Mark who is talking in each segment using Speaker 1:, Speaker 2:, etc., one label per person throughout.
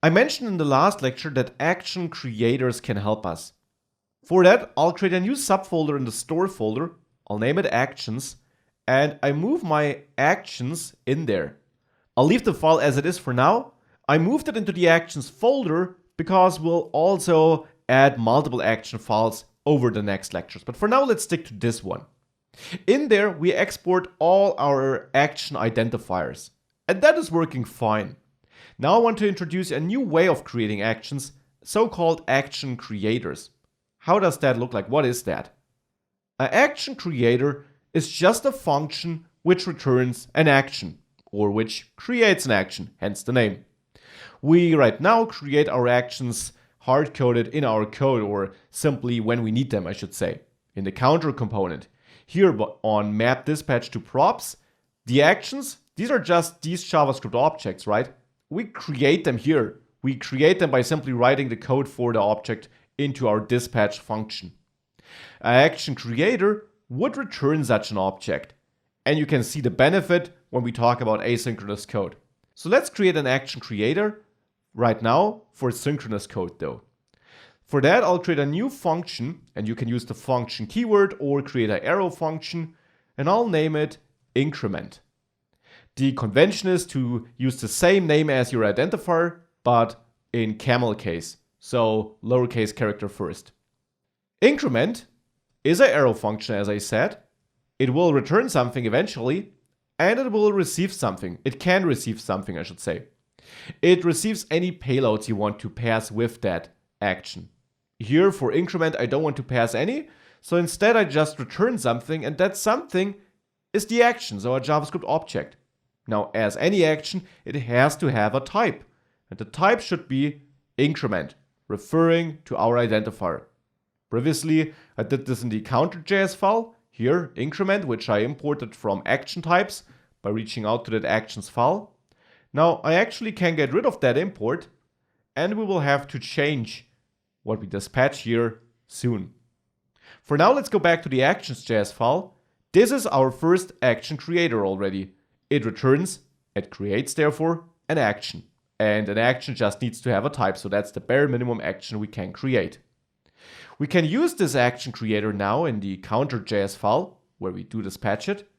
Speaker 1: I mentioned in the last lecture that action creators can help us. For that, I'll create a new subfolder in the store folder. I'll name it actions, and I move my actions in there. I'll leave the file as it is for now. I moved it into the actions folder because we'll also add multiple action files over the next lectures. But for now, let's stick to this one. In there, we export all our action identifiers, and that is working fine. Now I want to introduce a new way of creating actions, so-called action creators. How does that look like? What is that? An action creator is just a function which returns an action, or which creates an action, hence the name. We right now create our actions hard-coded in our code, or simply when we need them, I should say, in the counter component. Here on map dispatch to props, the actions, these are just these JavaScript objects, right? We create them here. We create them by simply writing the code for the object into our dispatch function. An action creator would return such an object. And you can see the benefit when we talk about asynchronous code. So let's create an action creator right now for synchronous code though. For that, I'll create a new function, and you can use the function keyword or create an arrow function, and I'll name it increment. The convention is to use the same name as your identifier, but in camel case, so lowercase character first. Increment is an arrow function, as I said. It will return something eventually, and it will receive something. It can receive something, I should say. It receives any payloads you want to pass with that action. Here for increment, I don't want to pass any, so instead I just return something, and that something is the action, so a JavaScript object. Now, as any action, it has to have a type, and the type should be increment, referring to our identifier. Previously, I did this in the counter.js file, here increment, which I imported from action types by reaching out to that actions file. Now, I actually can get rid of that import, and we will have to change what we dispatch here soon. For now, let's go back to the actions.js file. This is our first action creator already. It returns, it creates therefore, an action. And an action just needs to have a type, so that's the bare minimum action we can create. We can use this action creator now in the counter.js file, where we do dispatch it,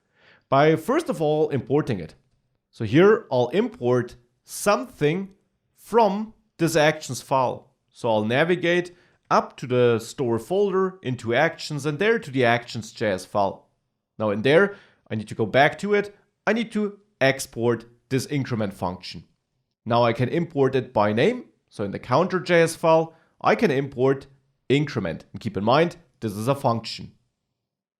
Speaker 1: by first of all importing it. So here I'll import something from this actions file. So I'll navigate up to the store folder, into actions, and there to the actions.js file. Now in there, I need to go back to it. I need to export this increment function. Now I can import it by name. So in the counter.js file, I can import increment. And keep in mind, this is a function.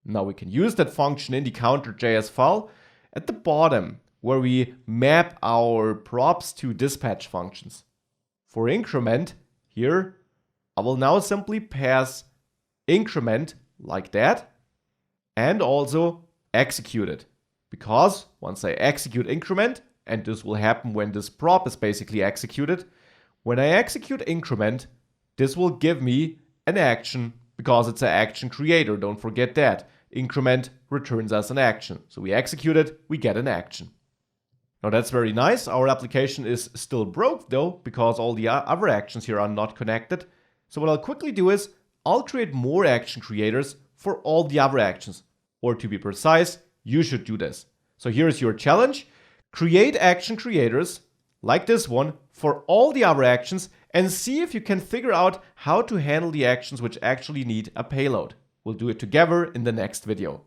Speaker 1: Now we can use that function in the counter.js file at the bottom, where we map our props to dispatch functions. For increment, here, I will now simply pass increment like that, and also execute it. Because once I execute increment, and this will happen when this prop is basically executed, when I execute increment, this will give me an action, because it's an action creator, don't forget that. Increment returns us an action. So we execute it, we get an action. Now that's very nice. Our application is still broke though, because all the other actions here are not connected. So what I'll quickly do is, I'll create more action creators for all the other actions. Or to be precise, you should do this. So here's your challenge. Create action creators, like this one, for all the other actions, and see if you can figure out how to handle the actions which actually need a payload. We'll do it together in the next video.